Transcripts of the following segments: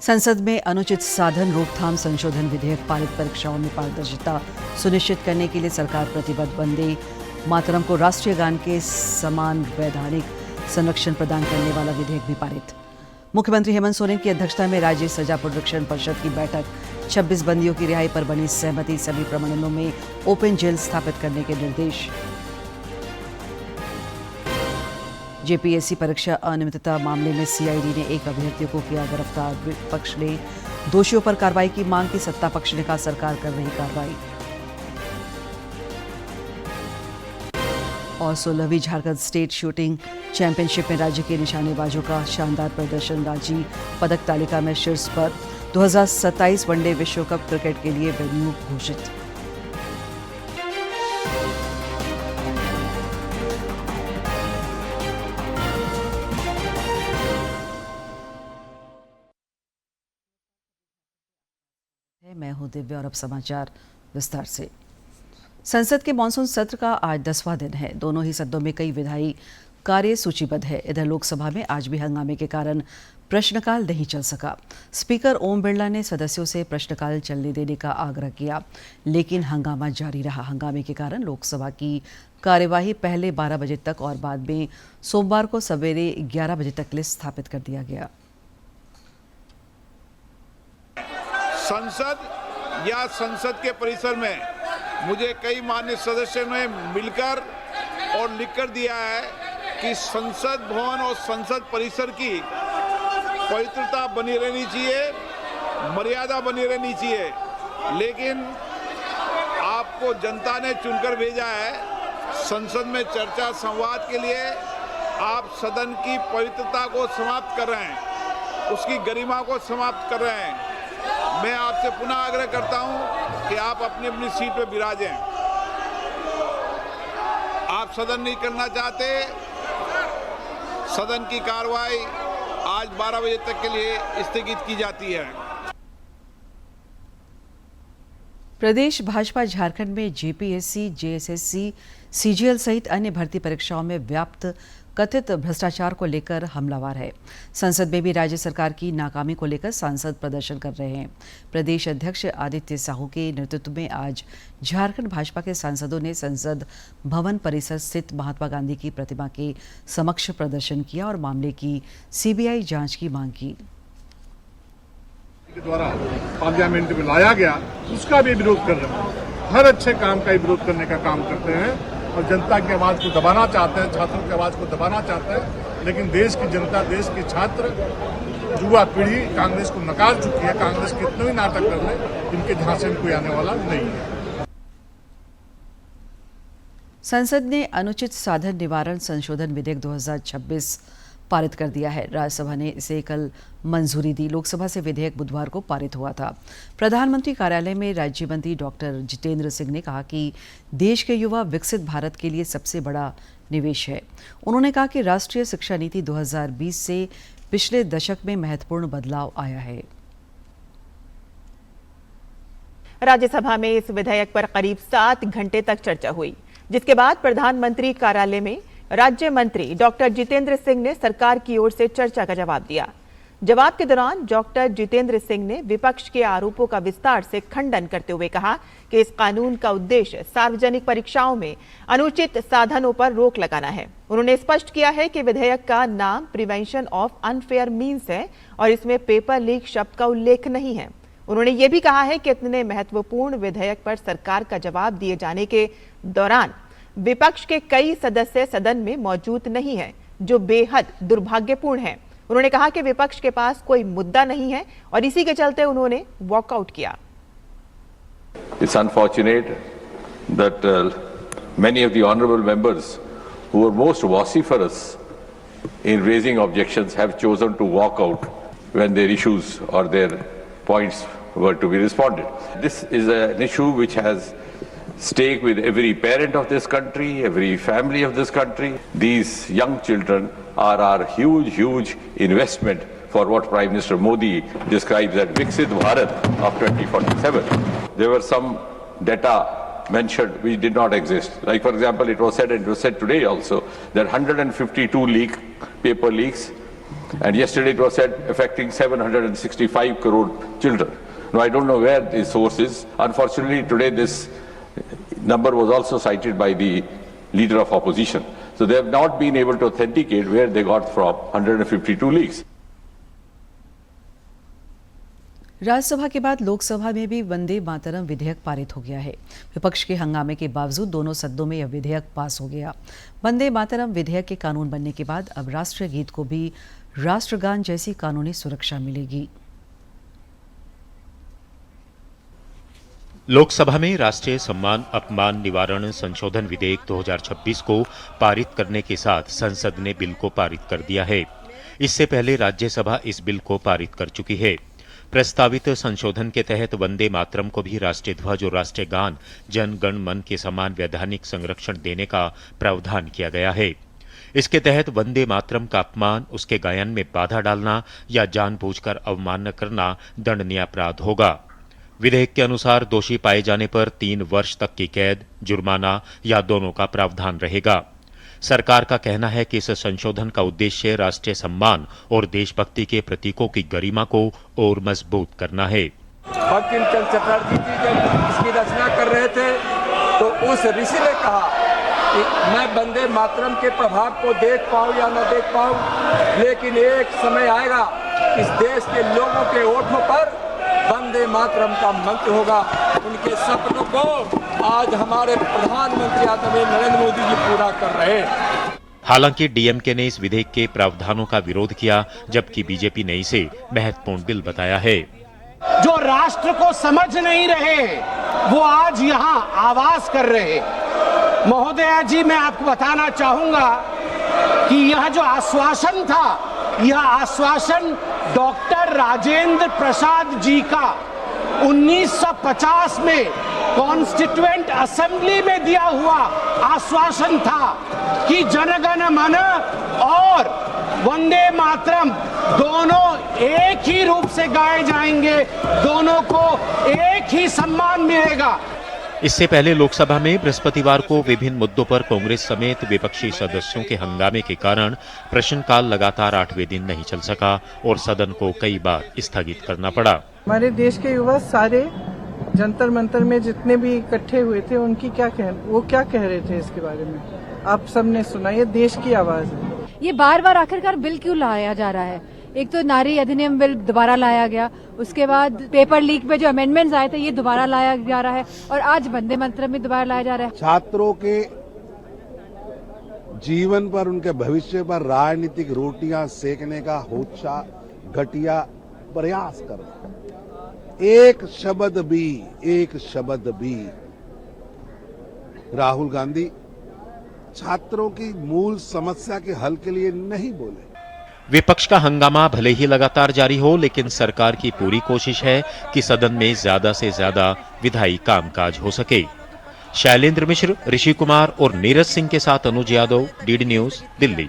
संसद में अनुचित साधन रोकथाम संशोधन विधेयक पारित। परीक्षाओं में पारदर्शिता सुनिश्चित करने के लिए सरकार प्रतिबद्ध। वंदे मातरम को राष्ट्रीय गान के समान वैधानिक संरक्षण प्रदान करने वाला विधेयक भी पारित। मुख्यमंत्री हेमंत सोरेन की अध्यक्षता में राज्य सजा पुनरीक्षण परिषद की बैठक। 26 बंदियों की रिहाई पर बनी सहमति। सभी प्रमंडलों में ओपन जेल स्थापित करने के निर्देश। जेपीएससी परीक्षा अनियमितता मामले में सीआईडी ने एक अभ्यर्थी को किया गिरफ्तार। विपक्ष ने दोषियों पर कार्रवाई की मांग की। सत्ता पक्ष ने कहा सरकार कर रही कार्रवाई। और 16वीं झारखंड स्टेट शूटिंग चैंपियनशिप में राज्य के निशानेबाजों का शानदार प्रदर्शन। रांची पदक तालिका में शीर्ष पर। 2027 वनडे विश्व कप क्रिकेट के लिए वेन्यू घोषित। मैं हूं दिव्या और अब समाचार विस्तार से। संसद के मानसून सत्र का आज 10वां दिन है। दोनों ही सदनों में कई विधायी कार्य सूचीबद्ध है। इधर लोकसभा में आज भी हंगामे के कारण प्रश्नकाल नहीं चल सका। स्पीकर ओम बिरला ने सदस्यों से प्रश्नकाल चलने देने का आग्रह किया, लेकिन हंगामा जारी रहा। हंगामे के कारण लोकसभा की कार्यवाही पहले 12 बजे तक और बाद में सोमवार को सवेरे 11 बजे तक के लिए स्थापित कर दिया गया। संसद या संसद के परिसर में मुझे कई मान्य सदस्यों ने मिलकर और लिखकर दिया है कि संसद भवन और संसद परिसर की पवित्रता बनी रहनी चाहिए, मर्यादा बनी रहनी चाहिए। लेकिन आपको जनता ने चुनकर भेजा है संसद में चर्चा संवाद के लिए। आप सदन की पवित्रता को समाप्त कर रहे हैं, उसकी गरिमा को समाप्त कर रहे हैं। मैं आपसे पुनः आग्रह करता हूं कि आप अपनी अपनी सीट पर विराजें। आप सदन नहीं करना चाहते, सदन की कार्रवाई आज 12 बजे तक के लिए स्थगित की जाती है। प्रदेश भाजपा झारखंड में जेपीएससी, जेएसएससी, सीजीएल सहित अन्य भर्ती परीक्षाओं में व्याप्त कथित भ्रष्टाचार को लेकर हमलावर है। संसद में भी राज्य सरकार की नाकामी को लेकर सांसद प्रदर्शन कर रहे हैं। प्रदेश अध्यक्ष आदित्य साहू के नेतृत्व में आज झारखंड भाजपा के सांसदों ने संसद भवन परिसर स्थित महात्मा गांधी की प्रतिमा के समक्ष प्रदर्शन किया और मामले की सीबीआई जांच की मांग की। के द्वारा पार्लियामेंट में लाया गया, उसका भी विरोध कर रहे हैं। हर अच्छे काम का विरोध करने का काम करते हैं और जनता की आवाज को दबाना चाहते हैं, छात्रों की आवाज को दबाना चाहते हैं। लेकिन देश की जनता, देश के छात्र, युवा पीढ़ी कांग्रेस को नकार चुकी है। कांग्रेस कितने भी नाटक कर ले, इनके झांसे में कोई आने वाला नहीं है। संसद ने अनुचित साधन निवारण संशोधन विधेयक 2026 पारित कर दिया है। राज्यसभा ने इसे कल मंजूरी दी। लोकसभा से विधेयक बुधवार को पारित हुआ था। प्रधानमंत्री कार्यालय में राज्य मंत्री डॉक्टर जितेंद्र सिंह ने कहा कि देश के युवा विकसित भारत के लिए सबसे बड़ा निवेश है। उन्होंने कहा कि राष्ट्रीय शिक्षा नीति 2020 से पिछले दशक में महत्वपूर्ण बदलाव आया है। राज्यसभा में इस विधेयक पर करीब 7 घंटे तक चर्चा हुई, जिसके बाद प्रधानमंत्री कार्यालय में राज्य मंत्री डॉक्टर जितेंद्र सिंह ने सरकार की ओर से चर्चा का जवाब दिया। जवाब के दौरान डॉक्टर जितेंद्र सिंह ने विपक्ष के आरोपों का विस्तार से खंडन करते हुए कहा कि इस कानून का उद्देश्य सार्वजनिक परीक्षाओं में अनुचित साधनों पर रोक लगाना है। उन्होंने स्पष्ट किया है कि विधेयक का नाम प्रिवेंशन ऑफ अनफेयर मीन्स है और इसमें पेपर लीक शब्द का उल्लेख नहीं है। उन्होंने ये भी कहा है कि इतने महत्वपूर्ण विधेयक पर सरकार का जवाब दिए जाने के दौरान विपक्ष के कई सदस्य सदन में मौजूद नहीं है, जो बेहद दुर्भाग्यपूर्ण है। उन्होंने कहा कि विपक्ष के पास कोई मुद्दा नहीं है और इसी के चलते उन्होंने वॉकआउट किया। It's unfortunate that many of the honorable members who were most vociferous in raising objections have chosen to walk out when their issues or their points were to be responded. This is an issue which has stake with every parent of this country, every family of this country. These young children are our huge investment for what Prime Minister Modi describes as Viksit Bharat of 2047. There were some data mentioned which did not exist. Like for example, it was said, and it was said today also, that 152 paper leaks And yesterday it was said affecting 765 crore children. Now I don't know where the source is. Unfortunately, today this number was also cited by the leader of opposition. So they have not been able to authenticate where they got from 152 leaks. Rajya Sabha के बाद लोकसभा में भी वंदे मातरम विधेयक पारित हो गया है। विपक्ष के हंगामे के बावजूद दोनों सदनों में यह विधेयक पास हो गया। वंदे मातरम विधेयक के कानून बनने के बाद अब राष्ट्रीय गीत को भी राष्ट्रगान जैसी कानूनी सुरक्षा मिलेगी। लोकसभा में राष्ट्रीय सम्मान अपमान निवारण संशोधन विधेयक 2026 को पारित करने के साथ संसद ने बिल को पारित कर दिया है। इससे पहले राज्यसभा इस बिल को पारित कर चुकी है। प्रस्तावित संशोधन के तहत वंदे मातरम को भी राष्ट्रीय ध्वज और राष्ट्रीय गान जन गण मन के समान वैधानिक संरक्षण देने का प्रावधान किया गया है। इसके तहत वंदे मातरम का अपमान, उसके गायन में बाधा डालना या जानबूझकर अवमानना करना दंडनीय अपराध होगा। विधेयक के अनुसार दोषी पाए जाने पर 3 वर्ष तक की कैद, जुर्माना या दोनों का प्रावधान रहेगा। सरकार का कहना है कि इस संशोधन का उद्देश्य राष्ट्रीय सम्मान और देशभक्ति के प्रतीकों की गरिमा को और मजबूत करना है। बंकिम चंद्र चटर्जी जी जब इसकी रचना कर रहे थे तो उस ऋषि ने कहा कि मैं वंदे मातरम के प्रभाव को देख पाऊं या न देख पाऊं, लेकिन एक समय आएगा इस देश के लोगों के ओठों पर वंदे मातरम का मंत्र होगा। उनके सपनों को आज हमारे प्रधानमंत्री आदरणीय नरेंद्र मोदी जी पूरा कर रहे हैं। हालांकि डीएमके ने इस विधेयक के प्रावधानों का विरोध किया, जबकि बीजेपी ने इसे महत्वपूर्ण बिल बताया है। जो राष्ट्र को समझ नहीं रहे वो आज यहाँ आवाज कर रहे। महोदया जी, मैं आपको बताना चाहूंगा कि यह जो आश्वासन था, यह आश्वासन डॉक्टर राजेंद्र प्रसाद जी का 1950 में कॉन्स्टिट्यूएंट असेंबली में दिया हुआ आश्वासन था कि जनगण मन और वंदे मातरम दोनों एक ही रूप से गाए जाएंगे, दोनों को एक ही सम्मान मिलेगा। इससे पहले लोकसभा में बृहस्पतिवार को विभिन्न मुद्दों पर कांग्रेस समेत विपक्षी सदस्यों के हंगामे के कारण प्रश्नकाल लगातार 8वें दिन नहीं चल सका और सदन को कई बार स्थगित करना पड़ा। हमारे देश के युवा सारे जंतर मंतर में जितने भी इकट्ठे हुए थे, उनकी वो क्या कह रहे थे इसके बारे में आप सबने सुना। ये देश की आवाज है। ये बार बार आखिरकार बिल क्यों लाया जा रहा है? एक तो नारी अधिनियम बिल दोबारा लाया गया, उसके बाद पेपर लीक में जो अमेंडमेंट्स आए थे ये दोबारा लाया जा रहा है, और आज वंदे मातरम में दोबारा लाया जा रहा है। छात्रों के जीवन पर, उनके भविष्य पर राजनीतिक रोटियां सेकने का होच्छा घटिया प्रयास कर रहे। एक शब्द भी राहुल गांधी छात्रों की मूल समस्या के हल के लिए नहीं बोले। विपक्ष का हंगामा भले ही लगातार जारी हो, लेकिन सरकार की पूरी कोशिश है कि सदन में ज्यादा से ज्यादा विधायी कामकाज हो सके। शैलेंद्र मिश्र, ऋषि कुमार और नीरज सिंह के साथ अनुज यादव, डीडी न्यूज, दिल्ली।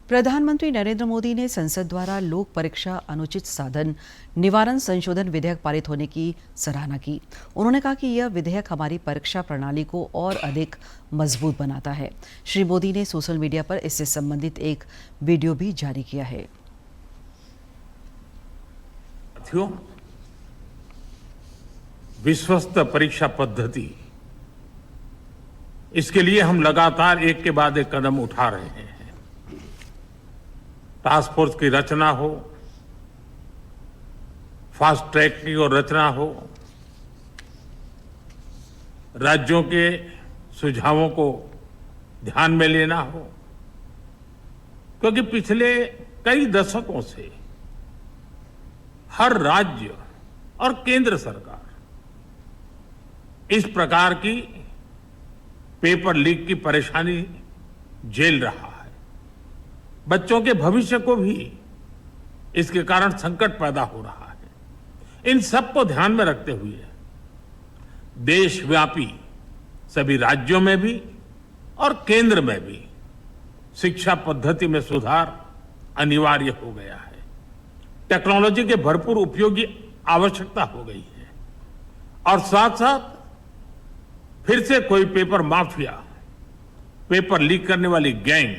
प्रधानमंत्री नरेंद्र मोदी ने संसद द्वारा लोक परीक्षा अनुचित साधन निवारण संशोधन विधेयक पारित होने की सराहना की। उन्होंने कहा कि यह विधेयक हमारी परीक्षा प्रणाली को और अधिक मजबूत बनाता है। श्री मोदी ने सोशल मीडिया पर इससे संबंधित एक वीडियो भी जारी किया है। विश्वस्त परीक्षा पद्धति, इसके लिए हम लगातार एक के बाद एक कदम उठा रहे हैं। टास्क फोर्स की रचना हो, फास्ट ट्रैक की और रचना हो, राज्यों के सुझावों को ध्यान में लेना हो, क्योंकि पिछले कई दशकों से हर राज्य और केंद्र सरकार इस प्रकार की पेपर लीक की परेशानी झेल रहा है। बच्चों के भविष्य को भी इसके कारण संकट पैदा हो रहा है। इन सब को ध्यान में रखते हुए देशव्यापी सभी राज्यों में भी और केंद्र में भी शिक्षा पद्धति में सुधार अनिवार्य हो गया है। टेक्नोलॉजी के भरपूर उपयोग की आवश्यकता हो गई है और साथ साथ फिर से कोई पेपर माफिया, पेपर लीक करने वाली गैंग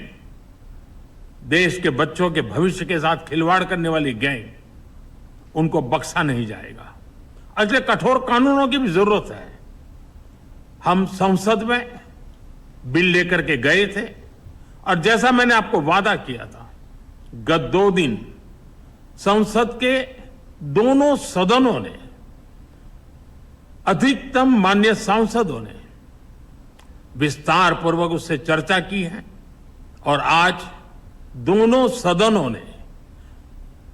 देश के बच्चों के भविष्य के साथ खिलवाड़ करने वाली गैंग, उनको बख्शा नहीं जाएगा। इसलिए कठोर कानूनों की भी जरूरत है। हम संसद में बिल लेकर के गए थे और जैसा मैंने आपको वादा किया था, गत 2 दिन संसद के दोनों सदनों ने, अधिकतम माननीय सांसदों ने विस्तार पूर्वक उससे चर्चा की है और आज दोनों सदनों ने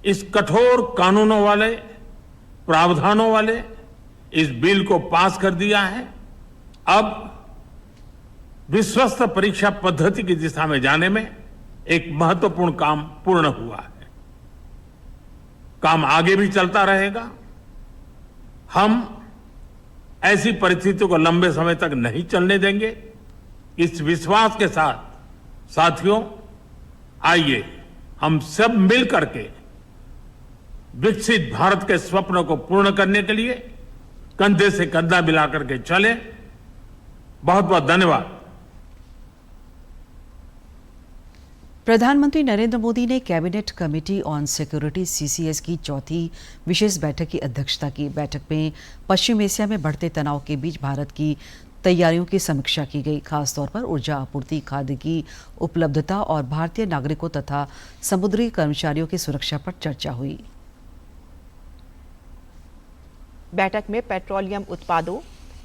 इस कठोर कानूनों वाले, प्रावधानों वाले इस बिल को पास कर दिया है। अब विश्वस्त परीक्षा पद्धति की दिशा में जाने में एक महत्वपूर्ण काम पूर्ण हुआ है। काम आगे भी चलता रहेगा। हम ऐसी परिस्थितियों को लंबे समय तक नहीं चलने देंगे। इस विश्वास के साथ साथियों, आइए हम सब मिल करके विकसित भारत के स्वप्न को पूर्ण करने के लिए कंधे से कंधा मिलाकर के चलें। बहुत बहुत धन्यवाद। प्रधानमंत्री नरेंद्र मोदी ने cabinet committee on security (CCS) की चौथी विशेष बैठक की अध्यक्षता की। बैठक में पश्चिम एशिया में बढ़ते तनाव के बीच भारत की तैयारियों की समीक्षा की गई। खासतौर पर ऊर्जा आपूर्ति, खाद्य की उपलब्धता और भारतीय नागरिकों तथा समुद्री कर्मचारियों की सुरक्षा पर चर्चा हुई। बैठक में पेट्रोलियम उत्पादों,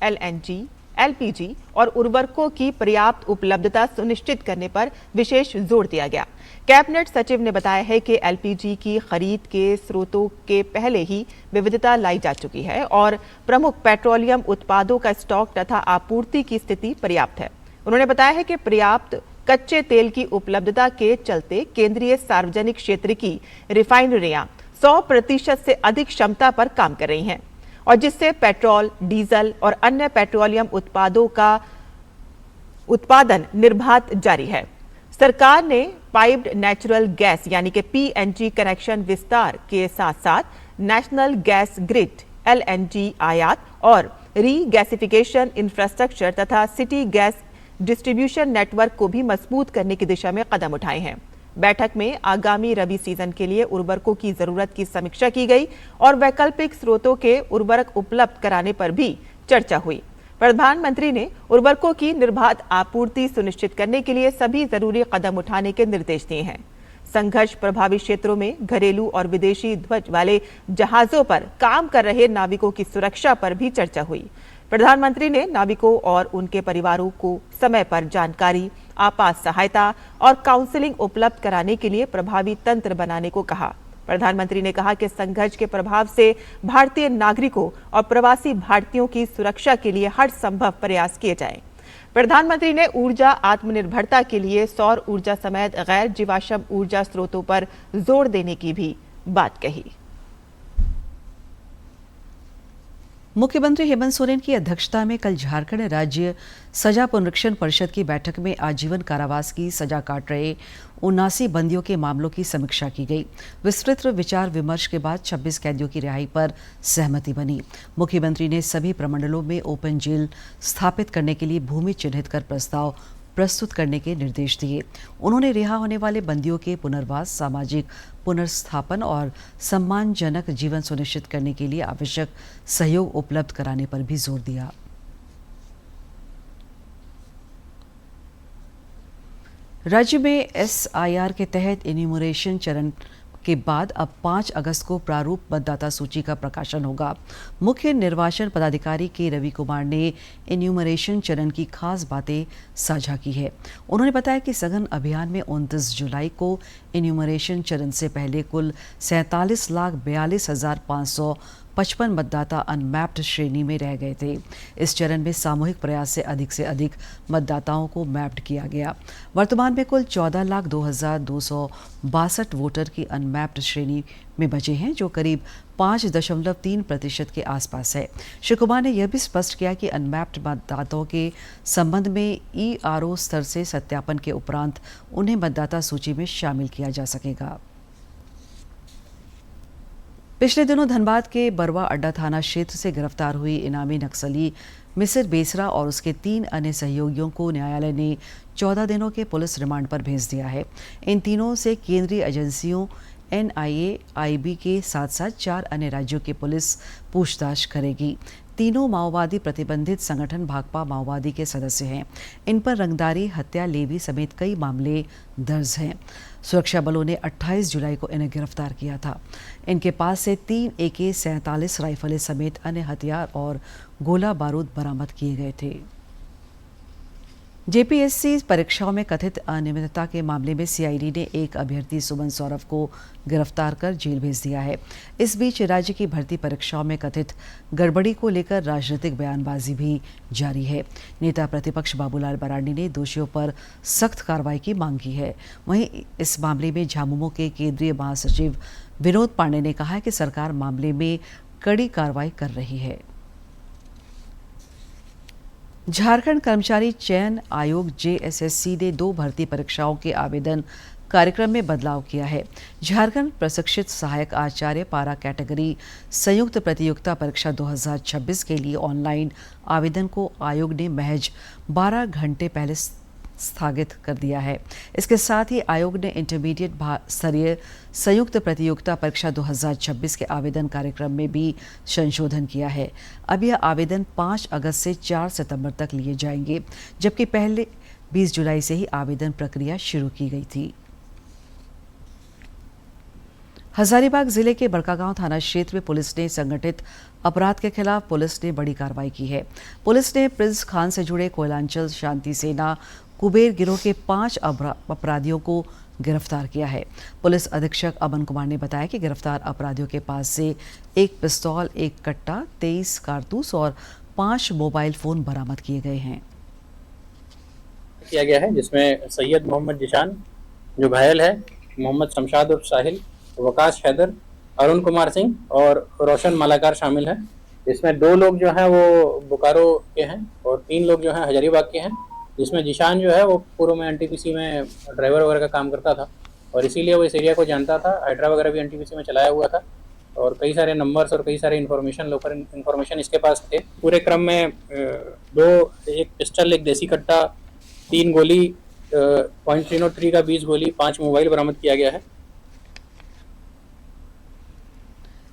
LNG, LPG और उर्वरकों की पर्याप्त उपलब्धता सुनिश्चित करने पर विशेष जोर दिया गया। कैबिनेट सचिव ने बताया है कि LPG की खरीद के स्रोतों के पहले ही विविधता लाई जा चुकी है और प्रमुख पेट्रोलियम उत्पादों का स्टॉक तथा आपूर्ति की स्थिति पर्याप्त है। उन्होंने बताया है कि पर्याप्त कच्चे तेल की उपलब्धता के चलते केंद्रीय सार्वजनिक क्षेत्र की रिफाइनरियां 100% से अधिक क्षमता पर काम कर रही हैं और जिससे पेट्रोल, डीजल और अन्य पेट्रोलियम उत्पादों का उत्पादन निर्बाध जारी है। सरकार ने पाइप्ड नेचुरल गैस यानी कि PNG कनेक्शन विस्तार के साथ साथ नेशनल गैस ग्रिड LNG आयात और रीगैसिफिकेशन इंफ्रास्ट्रक्चर तथा सिटी गैस डिस्ट्रीब्यूशन नेटवर्क को भी मजबूत करने की दिशा में कदम उठाए हैं। बैठक में आगामी रबी सीजन के लिए उर्वरकों की जरूरत की समीक्षा की गई और वैकल्पिक स्रोतों के उर्वरक उपलब्ध कराने पर भी चर्चा हुई। प्रधानमंत्री ने उर्वरकों की निर्बाध आपूर्ति सुनिश्चित करने के लिए सभी जरूरी कदम उठाने के निर्देश दिए हैं। संघर्ष प्रभावित क्षेत्रों में घरेलू और विदेशी ध्वज वाले जहाजों पर काम कर रहे नाविकों की सुरक्षा पर भी चर्चा हुई। प्रधानमंत्री ने नाविकों और उनके परिवारों को समय पर जानकारी, आपात सहायता और काउंसलिंग उपलब्ध कराने के लिए प्रभावी तंत्र बनाने को कहा। प्रधानमंत्री ने कहा कि संघर्ष के प्रभाव से भारतीय नागरिकों और प्रवासी भारतीयों की सुरक्षा के लिए हर संभव प्रयास किए जाएं। प्रधानमंत्री ने ऊर्जा आत्मनिर्भरता के लिए सौर ऊर्जा समेत गैर जीवाश्म ऊर्जा स्रोतों पर जोर देने की भी बात कही। मुख्यमंत्री हेमंत सोरेन की अध्यक्षता में कल झारखंड राज्य सजा पुनरीक्षण परिषद की बैठक में आजीवन कारावास की सजा काट रहे 79 बंदियों के मामलों की समीक्षा की गई। विस्तृत विचार विमर्श के बाद 26 कैदियों की रिहाई पर सहमति बनी। मुख्यमंत्री ने सभी प्रमंडलों में ओपन जेल स्थापित करने के लिए भूमि चिन्हित कर प्रस्ताव प्रस्तुत करने के निर्देश दिए। उन्होंने रिहा होने वाले बंदियों के पुनर्वास, सामाजिक पुनर्स्थापन और सम्मानजनक जीवन सुनिश्चित करने के लिए आवश्यक सहयोग उपलब्ध कराने पर भी जोर दिया। राज्य में SIR के तहत इन्यूमरेशन चरण के बाद अब 5 अगस्त को प्रारूप मतदाता सूची का प्रकाशन होगा। मुख्य निर्वाचन पदाधिकारी के रवि कुमार ने इन्यूमरेशन चरण की खास बातें साझा की है। उन्होंने बताया कि सघन अभियान में 29 जुलाई को इन्यूमरेशन चरण से पहले कुल 47,42,555 मतदाता अनमैप्ड श्रेणी में रह गए थे। इस चरण में सामूहिक प्रयास से अधिक मतदाताओं को मैप्ड किया गया। वर्तमान में कुल 14,02,262 वोटर की अनमैप्ड श्रेणी में बचे हैं, जो करीब 5.3% के आसपास है। श्री कुमार ने यह भी स्पष्ट किया कि अनमैप्ड मतदाताओं के संबंध में ERO स्तर से सत्यापन के उपरांत उन्हें मतदाता सूची में शामिल किया जा सकेगा। पिछले दिनों धनबाद के बरवा अड्डा थाना क्षेत्र से गिरफ्तार हुई इनामी नक्सली मिसिर बेसरा और उसके 3 अन्य सहयोगियों को न्यायालय ने 14 दिनों के पुलिस रिमांड पर भेज दिया है। इन तीनों से केंद्रीय एजेंसियों NIA, IB के साथ साथ 4 अन्य राज्यों की पुलिस पूछताछ करेगी। तीनों माओवादी प्रतिबंधित संगठन भाकपा माओवादी के सदस्य हैं। इन पर रंगदारी, हत्या, लेवी समेत कई मामले दर्ज हैं। सुरक्षा बलों ने 28 जुलाई को इन्हें गिरफ्तार किया था। इनके पास से 3 AK-47 राइफलें समेत अन्य हथियार और गोला बारूद बरामद किए गए थे। JPSC परीक्षाओं में कथित अनियमितता के मामले में CID ने एक अभ्यर्थी सुमन सौरभ को गिरफ्तार कर जेल भेज दिया है। इस बीच राज्य की भर्ती परीक्षाओं में कथित गड़बड़ी को लेकर राजनीतिक बयानबाजी भी जारी है। नेता प्रतिपक्ष बाबूलाल मरांडी ने दोषियों पर सख्त कार्रवाई की मांग की है। वहीं इस मामले में झामुमो के केंद्रीय महासचिव विनोद पांडे ने कहा है कि सरकार मामले में कड़ी कार्रवाई कर रही है। झारखंड कर्मचारी चयन आयोग JSSC ने 2 भर्ती परीक्षाओं के आवेदन कार्यक्रम में बदलाव किया है। झारखंड प्रशिक्षित सहायक आचार्य पारा कैटेगरी संयुक्त प्रतियोगिता परीक्षा 2026 के लिए ऑनलाइन आवेदन को आयोग ने महज 12 घंटे पहले स्थगित कर दिया है। इसके साथ ही आयोग ने इंटरमीडिएट स्तरीय संयुक्त प्रतियोगिता परीक्षा 2026 के आवेदन कार्यक्रम में भी संशोधन किया है। अब यह आवेदन 5 अगस्त से 4 सितंबर तक लिए जाएंगे, जबकि पहले 20 जुलाई से ही आवेदन प्रक्रिया शुरू की गई थी। हजारीबाग जिले के बड़कागांव थाना क्षेत्र में पुलिस ने संगठित अपराध के खिलाफ बड़ी कार्रवाई की है। पुलिस ने प्रिंस खान से जुड़े कोयलांचल शांति सेना कुबेर गिरोह के 5 अपराधियों को गिरफ्तार किया है। पुलिस अधीक्षक अमन कुमार ने बताया कि गिरफ्तार अपराधियों के पास से 1 पिस्तौल, 1 कट्टा, 23 कारतूस और 5 मोबाइल फोन बरामद किए गए हैं। किया गया है जिसमें सैयद मोहम्मद जिशान जो घायल है, मोहम्मद शमशाद उर्फ साहिल, वकास हैदर, अरुण कुमार सिंह और रोशन मालाकार शामिल हैं। इसमें 2 लोग जो हैं वो बोकारो के हैं और 3 लोग जो हैं हजारीबाग के हैं, जिसमें जिशान जो है वो पूर्व में NTPC में ड्राइवर वगैरह का काम करता था और इसीलिए वो इस एरिया को जानता था। हाइड्रा वगैरह भी NTPC में चलाया हुआ था और कई सारे नंबर्स और कई सारे इन्फॉर्मेशन इसके पास थे। पूरे क्रम में 1 पिस्टल, 1 देसी कट्टा, 3 गोली, .303 का 20 गोली, 5 मोबाइल बरामद किया गया है।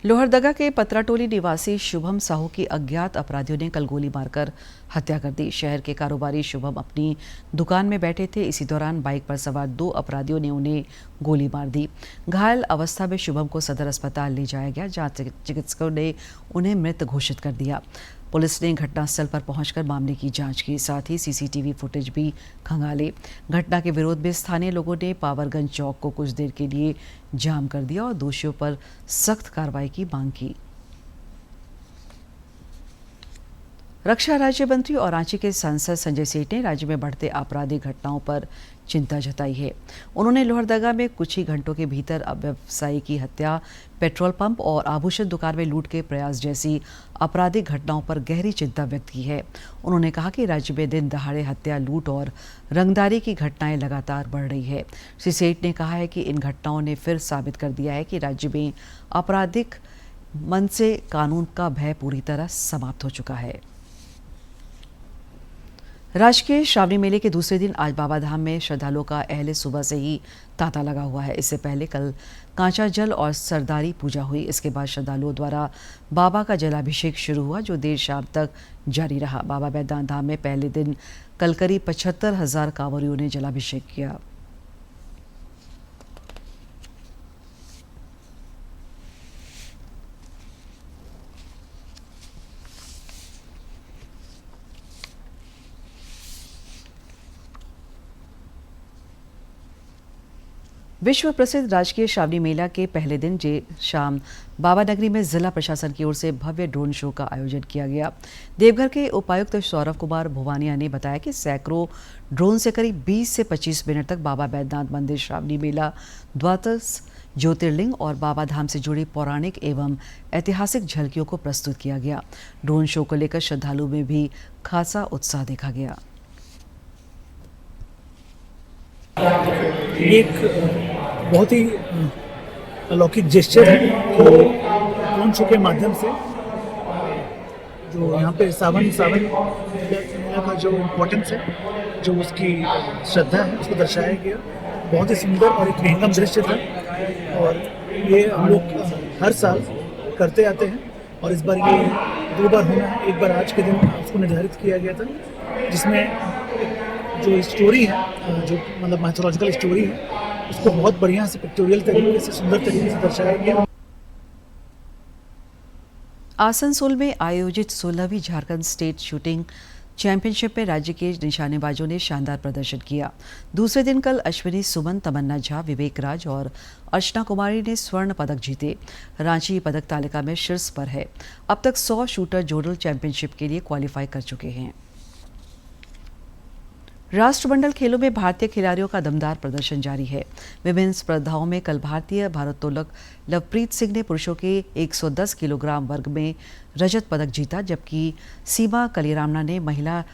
लोहरदगा के पतराटोली निवासी शुभम साहू की अज्ञात अपराधियों ने कल गोली मारकर हत्या कर दी। शहर के कारोबारी शुभम अपनी दुकान में बैठे थे। इसी दौरान बाइक पर सवार 2 अपराधियों ने उन्हें गोली मार दी। घायल अवस्था में शुभम को सदर अस्पताल ले जाया गया, जहां चिकित्सकों ने उन्हें मृत घोषित कर दिया। पुलिस ने घटनास्थल पर पहुंचकर मामले की जांच की, साथ ही CCTV फुटेज भी खंगाले। घटना के विरोध में स्थानीय लोगों ने पावरगंज चौक को कुछ देर के लिए जाम कर दिया और दोषियों पर सख्त कार्रवाई की मांग की। रक्षा राज्य मंत्री और रांची के सांसद संजय सेठ ने राज्य में बढ़ते आपराधिक घटनाओं पर चिंता जताई है। उन्होंने लोहरदगा में कुछ ही घंटों के भीतर व्यवसायी की हत्या, पेट्रोल पंप और आभूषण दुकान में लूट के प्रयास जैसी आपराधिक घटनाओं पर गहरी चिंता व्यक्त की है। उन्होंने कहा कि राज्य में दिन दहाड़े हत्या, लूट और रंगदारी की घटनाएं लगातार बढ़ रही है। श्री सेठ ने कहा है कि इन घटनाओं ने फिर साबित कर दिया है कि राज्य में आपराधिक मन से कानून का भय पूरी तरह समाप्त हो चुका है। राजकीय श्रावणी मेले के दूसरे दिन आज बाबाधाम में श्रद्धालुओं का अहले सुबह से ही तांता लगा हुआ है। इससे पहले कल कांचा जल और सरदारी पूजा हुई। इसके बाद श्रद्धालुओं द्वारा बाबा का जलाभिषेक शुरू हुआ, जो देर शाम तक जारी रहा। बाबा बैद्यनाथ धाम में पहले दिन कल करीब 75,000 कांवरियों ने जलाभिषेक किया। विश्व प्रसिद्ध राजकीय श्रावणी मेला के पहले दिन शाम बाबा नगरी में जिला प्रशासन की ओर से भव्य ड्रोन शो का आयोजन किया गया। देवघर के उपायुक्त सौरभ कुमार भुवानिया ने बताया कि सैकड़ों ड्रोन से करीब 20 से 25 मिनट तक बाबा बैद्यनाथ मंदिर श्रावणी मेला, द्वादश ज्योतिर्लिंग और बाबा धाम से जुड़ी पौराणिक एवं ऐतिहासिक झलकियों को प्रस्तुत किया गया। ड्रोन शो को लेकर श्रद्धालुओं में भी खासा उत्साह देखा गया। एक बहुत ही अलौकिक जेस्चर है कि ड्रोन शो के माध्यम से जो यहाँ पे सावन मेला का जो इम्पोर्टेंस है, जो उसकी श्रद्धा है, उसको दर्शाया गया। बहुत ही सुंदर और एक विहंगम दृश्य था और ये हम लोग हर साल करते आते हैं और इस बार ये 2 बार होना है। एक बार आज के दिन उसको निर्धारित किया गया था, जिसमें जो स्टोरी है, जो मतलब माइथोलॉजिकल स्टोरी है, उसको बहुत बढ़िया से पिक्टोरियल तरीके से, सुंदर तरीके से दर्शाया गया। आसनसोल में आयोजित 16वीं झारखंड स्टेट शूटिंग चैंपियनशिप में राज्य के निशानेबाजों ने शानदार प्रदर्शन किया। दूसरे दिन कल अश्विनी सुमन, तमन्ना झा, विवेक राज और अर्चना कुमारी ने स्वर्ण पदक जीते। रांची पदक तालिका में शीर्ष पर है। अब तक 100 शूटर जोनल चैंपियनशिप के लिए क्वालिफाई कर चुके हैं। राष्ट्रमंडल खेलों में भारतीय खिलाड़ियों का दमदार प्रदर्शन जारी है। विभिन्न स्पर्धाओं में कल भारतीय भारोत्तोलक लवप्रीत सिंह ने पुरुषों के 110 किलोग्राम वर्ग में रजत पदक जीता, जबकि सीमा कलिरामना ने महिला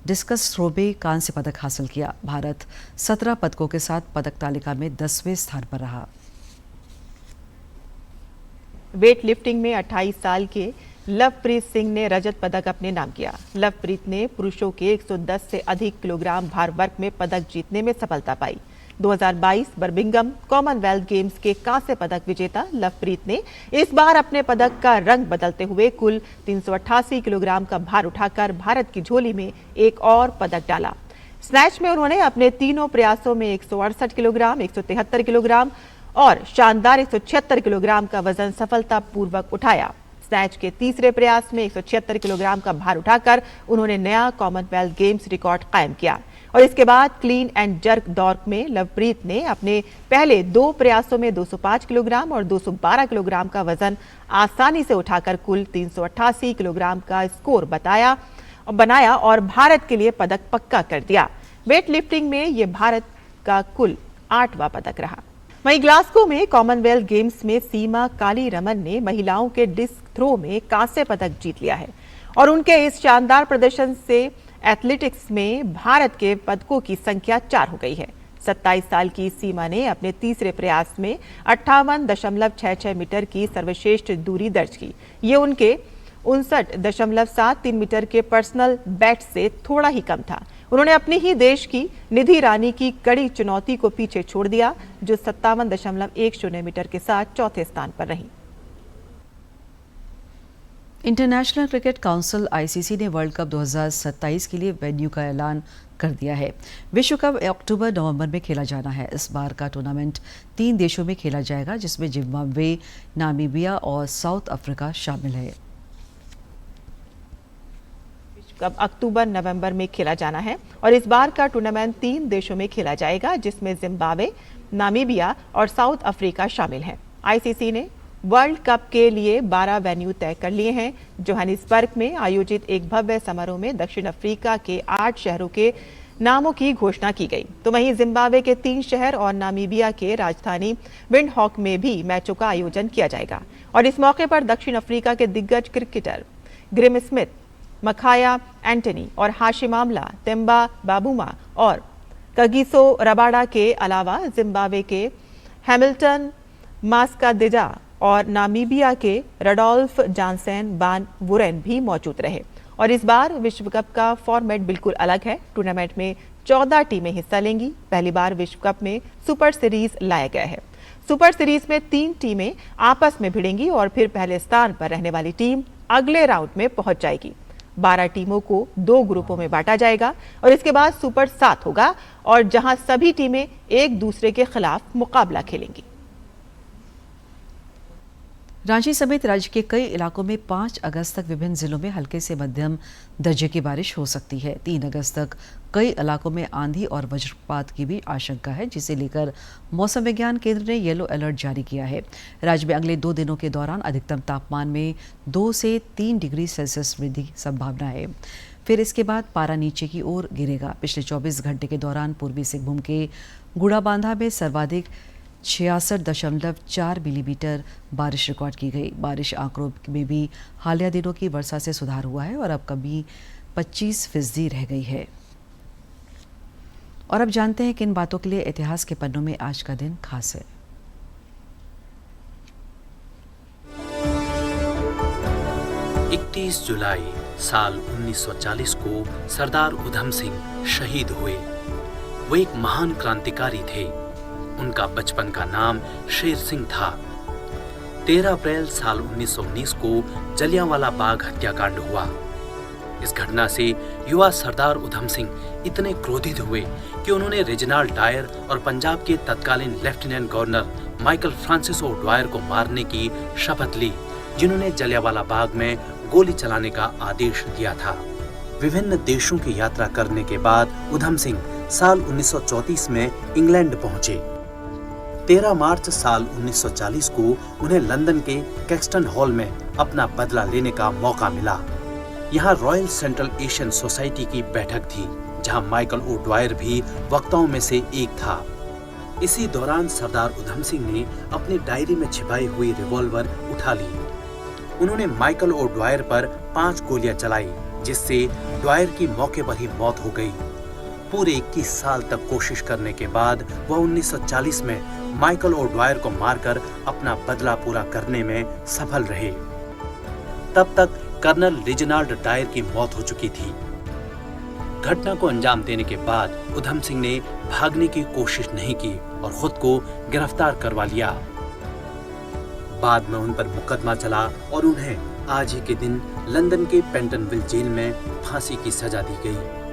डिस्कस थ्रो में कांस्य पदक हासिल किया। भारत 17 पदकों के साथ पदक तालिका में 10वें स्थान पर रहा। वेट लिफ्टिंग में 28 साल के लवप्रीत सिंह ने रजत पदक अपने नाम किया। लवप्रीत ने पुरुषों के 110 से अधिक किलोग्राम भार वर्ग में पदक जीतने में सफलता पाई। 2022 बर्मिंघम कॉमनवेल्थ गेम्स के कांस्य पदक विजेता लवप्रीत ने इस बार अपने पदक का रंग बदलते हुए कुल 388 किलोग्राम का भार उठाकर भारत की झोली में एक और पदक डाला। स्नैच में उन्होंने अपने तीनों प्रयासों में 168 किलोग्राम, 173 किलोग्राम और शानदार 176 किलोग्राम का वजन सफलतापूर्वक उठाया। स्नैच के तीसरे प्रयास में 176 किलोग्राम का भार उठाकर उन्होंने नया कॉमनवेल्थ गेम्स रिकॉर्ड कायम किया। और इसके बाद क्लीन एंड जर्क दौर में लवप्रीत ने अपने पहले 2 प्रयासों में 205 किलोग्राम और 212 किलोग्राम का वजन आसानी से उठाकर कुल 388 किलोग्राम का स्कोर बनाया और भारत के लिए पदक पक्का कर दिया। वेट लिफ्टिंग में ये भारत का कुल 8वां पदक रहा। वहीं ग्लासगो में कॉमनवेल्थ गेम्स में सीमा कालीरमन ने महिलाओं के डिस्क थ्रो में कांस्य पदक जीत लिया है और उनके इस शानदार प्रदर्शन से एथलेटिक्स में भारत के पदकों की संख्या 4 हो गई है। 27 साल की सीमा ने अपने तीसरे प्रयास में 58.66 मीटर की सर्वश्रेष्ठ दूरी दर्ज की। ये उनके 59.73 मीटर के पर्सनल बेस्ट से थोड़ा ही कम था। उन्होंने अपने ही देश की निधि रानी की कड़ी चुनौती को पीछे छोड़ दिया, जो 57.10 मीटर के साथ चौथे स्थान पर रही। इंटरनेशनल क्रिकेट काउंसिल आईसीसी ने वर्ल्ड कप 2027 के लिए वेन्यू का ऐलान कर दिया है। विश्व कप अक्टूबर-नवंबर में खेला जाना है। इस बार का टूर्नामेंट 3 देशों में खेला जाएगा, जिसमें जिम्बाब्वे, नामीबिया और साउथ अफ्रीका शामिल है। कब अक्टूबर-नवंबर में खेला जाना है और इस बार का टूर्नामेंट 3 देशों में खेला जाएगा, जिसमें जिम्बाब्वे, नामीबिया और साउथ अफ्रीका शामिल है। आईसीसी ने वर्ल्ड कप के लिए 12 वेन्यू तय कर लिए हैं। जोहानिसबर्ग में आयोजित एक भव्य समारोह में दक्षिण अफ्रीका के 8 शहरों के नामों की घोषणा की गई, तो वहीं जिम्बाब्वे के 3 शहर और नामीबिया के राजधानी विंडहॉक में भी मैचों का आयोजन किया जाएगा। और इस मौके पर दक्षिण अफ्रीका के दिग्गज cricketer Grimm Smith, Makhaya Antony और हाशिम आमला, तेम्बा बाबूमा और कगिसो रबाडा के अलावा जिम्बाब्वे के हैमिल्टन मास्कादेजा और नामीबिया के रडोल्फ जानसेन बान वुरेन भी मौजूद रहे। और इस बार विश्व कप का फॉर्मेट बिल्कुल अलग है। टूर्नामेंट में 14 टीमें हिस्सा लेंगी। पहली बार विश्व कप में सुपर सीरीज लाया गया है। सुपर सीरीज में 3 टीमें आपस में भिड़ेंगी और फिर पहले स्थान पर रहने वाली टीम अगले राउंड में पहुंच जाएगी। 12 टीमों को 2 ग्रुपों में बांटा जाएगा और इसके बाद सुपर 7 होगा और जहां सभी टीमें एक दूसरे के खिलाफ मुकाबला खेलेंगी। रांची समेत राज्य के कई इलाकों में 5 अगस्त तक विभिन्न जिलों में हल्के से मध्यम दर्जे की बारिश हो सकती है। 3 अगस्त तक कई इलाकों में आंधी और वज्रपात की भी आशंका है, जिसे लेकर मौसम विज्ञान केंद्र ने येलो अलर्ट जारी किया है। राज्य में अगले 2 दिनों के दौरान अधिकतम तापमान में 2 से 3 डिग्री सेल्सियस वृद्धि की संभावना है। फिर इसके बाद पारा नीचे की ओर गिरेगा। पिछले 24 घंटे के दौरान पूर्वी सिंहभूम के गुड़ाबांधा में सर्वाधिक 66.4 मिलीमीटर बारिश रिकॉर्ड की गई। बारिश आंकड़ों में भी हालिया दिनों की वर्षा से सुधार हुआ है और अब कमी 25% रह गई है। और अब जानते हैं किन बातों के लिए इतिहास के पन्नों में आज का दिन खास है। 31 जुलाई साल 1940 को सरदार उधम सिंह शहीद हुए। वो एक महान क्रांतिकारी थे। उनका बचपन का नाम शेर सिंह था। 13 अप्रैल साल 1919 को जलियांवाला बाग हत्याकांड हुआ। इस घटना से युवा सरदार उधम सिंह इतने क्रोधित हुए कि उन्होंने रेजिनाल्ड डायर और पंजाब के तत्कालीन लेफ्टिनेंट गवर्नर माइकल फ्रांसिस ओ'ड्वायर को मारने की शपथ ली, जिन्होंने जलियांवाला बाग में गोली चलाने का आदेश दिया था। विभिन्न देशों की यात्रा करने के बाद उधम सिंह साल 1934 में इंग्लैंड पहुंचे। 13 मार्च साल 1940 को उन्हें लंदन के कैक्सटन हॉल में अपना बदला लेने का मौका मिला। यहाँ रॉयल सेंट्रल एशियन सोसाइटी की बैठक थी, जहाँ माइकल ओ'ड्वायर भी वक्ताओं में से एक था। इसी दौरान सरदार उधम सिंह ने अपनी डायरी में छिपाई हुई रिवॉल्वर उठा ली। उन्होंने माइकल ओ'ड्वायर पर 5 गोलियां चलाई, जिससे ड्वायर की मौके पर ही मौत हो गई। पूरे 21 साल तक कोशिश करने के बाद वह 1940 में माइकल ओ'ड्वायर को मारकर अपना बदला पूरा करने में सफल रहे। तब तक कर्नल रेजिनाल्ड डायर की मौत हो चुकी थी। घटना को अंजाम देने के बाद उधम सिंह ने भागने की कोशिश नहीं की और खुद को गिरफ्तार करवा लिया। बाद में उन पर मुकदमा चला और उन्हें आज ही के दिन लंदन के पेंटनविल जेल में फांसी की सजा दी गई।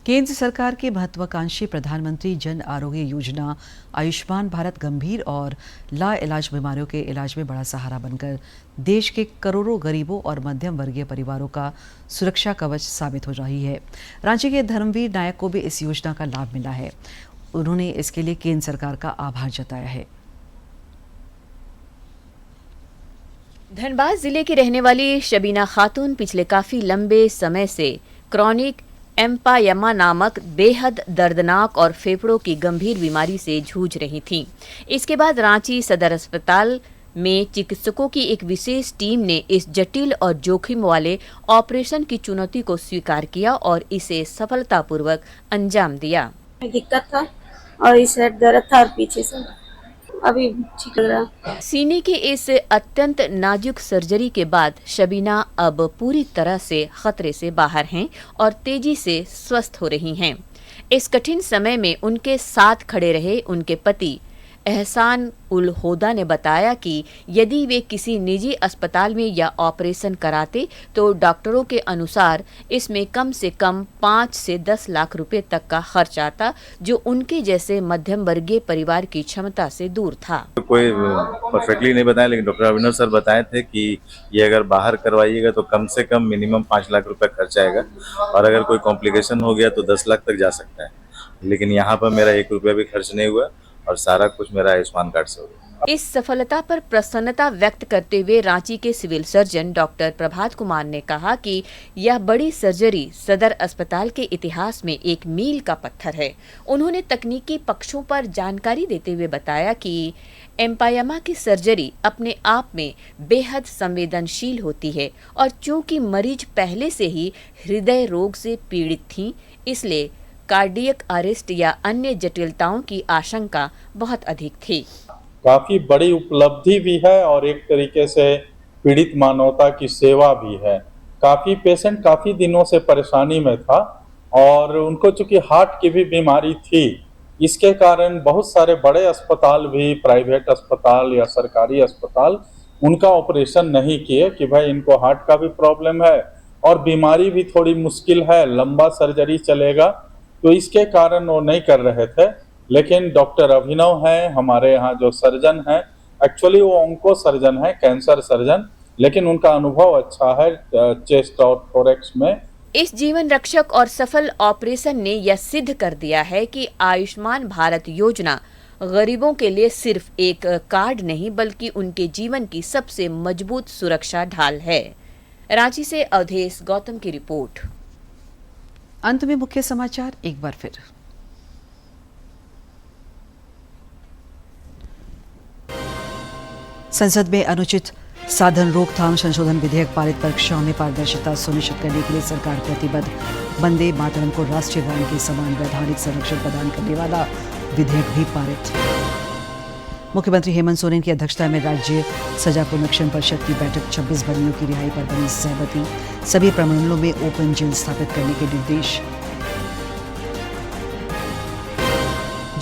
केंद्र सरकार की महत्वाकांक्षी प्रधानमंत्री जन आरोग्य योजना आयुष्मान भारत गंभीर और लाइलाज बीमारियों के इलाज में बड़ा सहारा बनकर देश के करोड़ों गरीबों और मध्यम वर्गीय परिवारों का सुरक्षा कवच साबित हो रही है। रांची के धर्मवीर नायक को भी इस योजना का लाभ मिला है। उन्होंने इसके लिए केंद्र सरकार का आभार जताया है। धनबाद जिले की रहने वाली शबीना खातून पिछले काफी लंबे समय से क्रॉनिक एम्पायमा नामक बेहद दर्दनाक और फेफड़ों की गंभीर बीमारी से जूझ रही थीं। इसके बाद रांची सदर अस्पताल में चिकित्सकों की एक विशेष टीम ने इस जटिल और जोखिम वाले ऑपरेशन की चुनौती को स्वीकार किया और इसे सफलतापूर्वक अंजाम दिया। दिक्कत था और इस साइड दर्द था और पीछे से अभी ठीक लग रहा। सीने की इस अत्यंत नाजुक सर्जरी के बाद शबीना अब पूरी तरह से खतरे से बाहर हैं और तेजी से स्वस्थ हो रही हैं। इस कठिन समय में उनके साथ खड़े रहे उनके पति एहसान उल होदा ने बताया कि यदि वे किसी निजी अस्पताल में या ऑपरेशन कराते तो डॉक्टरों के अनुसार इसमें कम से कम 5 से 10 लाख रुपए तक का खर्च आता, जो उनके जैसे मध्यम वर्गीय परिवार की क्षमता से दूर था। कोई परफेक्टली नहीं बताया, लेकिन डॉक्टर अभिनव सर बताए थे कि ये अगर बाहर करवाइएगा तो कम से कम मिनिमम 5 लाख रुपए खर्च आएगा और अगर कोई कॉम्प्लिकेशन हो गया तो 10 लाख तक जा सकता है। लेकिन यहाँ पर मेरा 1 रुपया भी खर्च नहीं हुआ और सारा कुछ मेरा आयुष्मान कार्ड से हो गया। इस सफलता पर प्रसन्नता व्यक्त करते हुए रांची के civil surgeon doctor Prabhat Kumar ने कहा कि यह बड़ी सर्जरी सदर अस्पताल के इतिहास में एक मील का पत्थर है। उन्होंने तकनीकी पक्षों पर जानकारी देते हुए बताया कि एम्पायमा की सर्जरी अपने आप में बेहद संवेदनशील होती है और चूंकि मरीज पहले से ही हृदय रोग से पीड़ित थीं, इसलिए कार्डियक अरेस्ट या अन्य जटिलताओं की आशंका बहुत अधिक थी। काफी बड़ी उपलब्धि भी है और एक तरीके से पीड़ित मानवता की सेवा भी है। काफी पेशेंट काफी दिनों से परेशानी में था और उनको चूंकि हार्ट की भी बीमारी थी, इसके कारण बहुत सारे बड़े अस्पताल भी, प्राइवेट अस्पताल या सरकारी अस्पताल, उनका ऑपरेशन नहीं किए कि भाई इनको हार्ट का भी प्रॉब्लम है और बीमारी भी थोड़ी मुश्किल है, लंबा सर्जरी चलेगा, तो इसके कारण वो नहीं कर रहे थे। लेकिन डॉक्टर अभिनव हैं हमारे यहाँ जो सर्जन हैं, एक्चुअली वो ऑन्को सर्जन है, कैंसर सर्जन, लेकिन उनका अनुभव अच्छा है चेस्ट और थोरैक्स में। इस जीवन रक्षक और सफल ऑपरेशन ने यह सिद्ध कर दिया है कि आयुष्मान भारत योजना गरीबों के लिए सिर्फ एक कार्ड नहीं बल्कि उनके जीवन की सबसे मजबूत सुरक्षा ढाल है। रांची से अवधेश गौतम की रिपोर्ट। अंत में मुख्य समाचार एक बार फिर। संसद में अनुचित साधन रोकथाम संशोधन विधेयक पारित, परीक्षाओं में पारदर्शिता सुनिश्चित करने के लिए सरकार प्रतिबद्ध। वंदे मातरम को राष्ट्रीय गान के समान वैधानिक संरक्षण प्रदान करने वाला विधेयक भी पारित। मुख्यमंत्री हेमंत सोरेन की अध्यक्षता में राज्य सजा पुनरीक्षण परिषद की बैठक 26 बंदियों की रिहाई पर बनी सहमति। सभी प्रमंडलों में ओपन जेल स्थापित करने के निर्देश।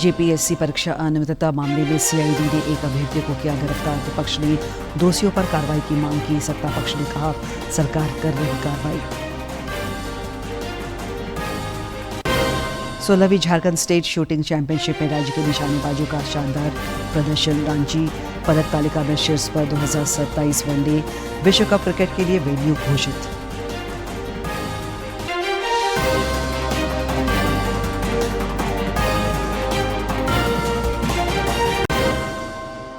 जेपीएससी परीक्षा अनियमितता मामले में सीआईडी ने एक अभ्यर्थी को किया गिरफ्तार। विपक्ष ने दोषियों पर कार्रवाई की मांग की। सत्ता पक्ष ने कहा सरकार कर रही कार्रवाई। 16वीं झारखंड स्टेट शूटिंग चैंपियनशिप में राज्य के निशानेबाजों का शानदार प्रदर्शन। रांची पदक तालिका में शीर्ष पर। 2027 वनडे विश्व कप क्रिकेट के लिए वेन्यू घोषित।